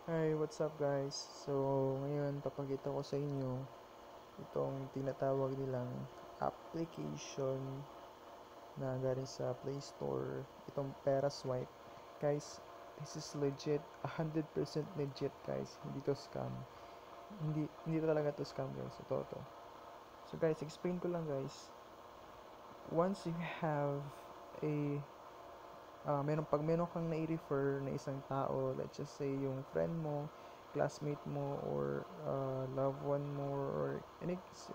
Hi, what's up guys? So, ngayon papakita ko sa inyo itong tinatawag nilang application na galing sa Play Store, itong Pera Swipe. Guys, this is legit, 100% legit guys, hindi to scam. Hindi talaga to scam guys, ito. So guys, explain ko lang guys. Once you have a meron kang nai-refer na isang tao, let's just say yung friend mo, classmate mo, or loved one mo, or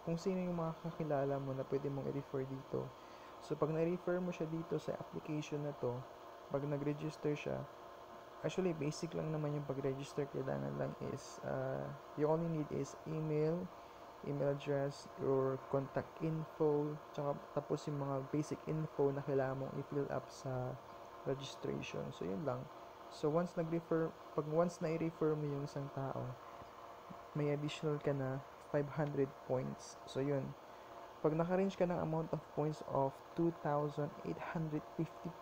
kung sino yung mga kakilala mo na pwede mong i-refer dito. So, pag na-refer mo siya dito sa application na to, pag nag-register siya, actually, basic lang naman yung pag-register. Kailangan lang is, you only need is email address, your contact info, tsaka tapos yung mga basic info na kailangan mong i-fill up sa registration. So, yun lang. So, once na i-refer mo yung isang tao, may additional ka na 500 points. So, yun. Pag naka-range ka ng amount of points of 2,850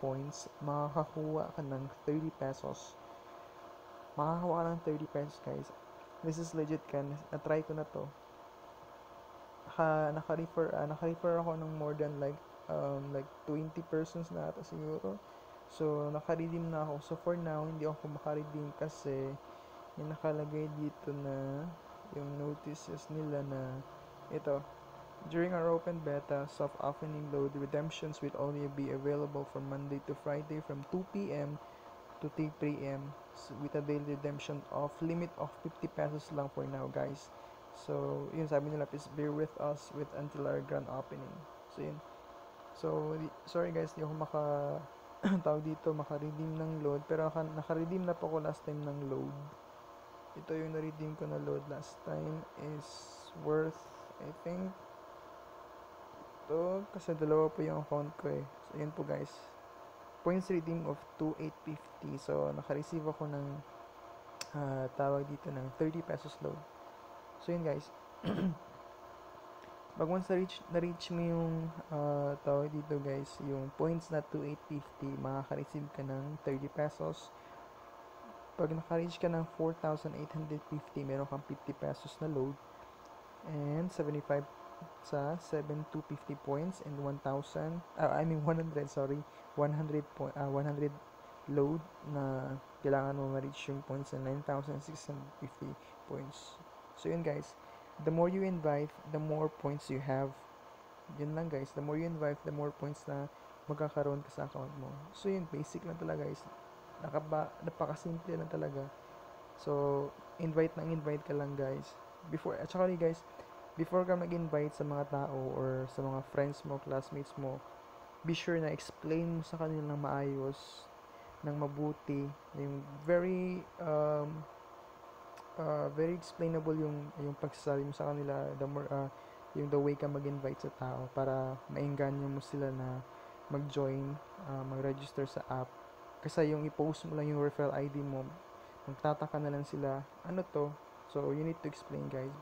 points, makakakuha ka ng 30 pesos. Makakakuha ka ng 30 pesos, guys. This is legit ka. Na-try ko na to. Naka-refer ako ng more than like 20 persons na ata siguro. So, naka-redeem na ako. So, for now, hindi ako maka-redeem kasi yung nakalagay dito na yung notices nila na ito. During our open beta, soft opening load, redemptions will only be available from Monday to Friday from 2 p.m. to 3 p.m. with a daily redemption of limit of 50 pesos lang for now, guys. So, yun sabi nila, please bear with us with until our grand opening. So, yun. So, sorry guys, di ako tawag dito, maka-redeem ng load. Pero naka-redeem na po ako last time ng load. Ito yung na-redeem ko na load last time is worth, I think, to kasi dalawa po yung account ko eh. So, yun po guys. Points redeem of 2,850. So, naka-receive ako ng tawag dito ng 30 pesos load. So, yun guys. Pag once na-reach mo yung tawag dito guys, yung points na 2,850, makaka-receive ka ng 30 pesos. Pag naka-reach ka ng 4,850, meron kang 50 pesos na load. And 75 sa 7,250 points and 1,000, 100, sorry, 100 load na kailangan mo ma-reach yung points na 9,650 points. So yun guys, the more you invite, the more points you have. Yun lang guys, the more you invite, the more points na magkakaroon ka sa account mo. So yun, basic lang talaga guys. Napakasimple lang talaga. So, invite ka lang guys. Actually guys, before ka mag-invite sa mga tao or sa mga friends mo, classmates mo, be sure na explain mo sa kanila ng maayos, ng mabuti, yung very explainable yung pagsasabi mo sa kanila, yung the way ka mag-invite sa tao para maengganyo mo sila na mag-join, mag-register sa app. Kasi yung i-post mo lang yung referral ID mo, magtataka na lang sila, ano to? So, you need to explain guys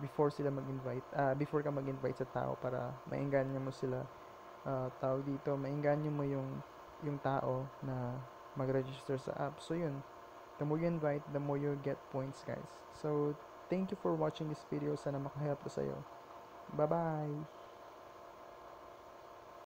before ka mag-invite sa tao para maengganyo mo sila. Tao dito, maengganyo mo yung tao na mag-register sa app. So, yun. The more you invite, the more you get points, guys. So, thank you for watching this video. Sana makahelp ko sa'yo. Bye-bye!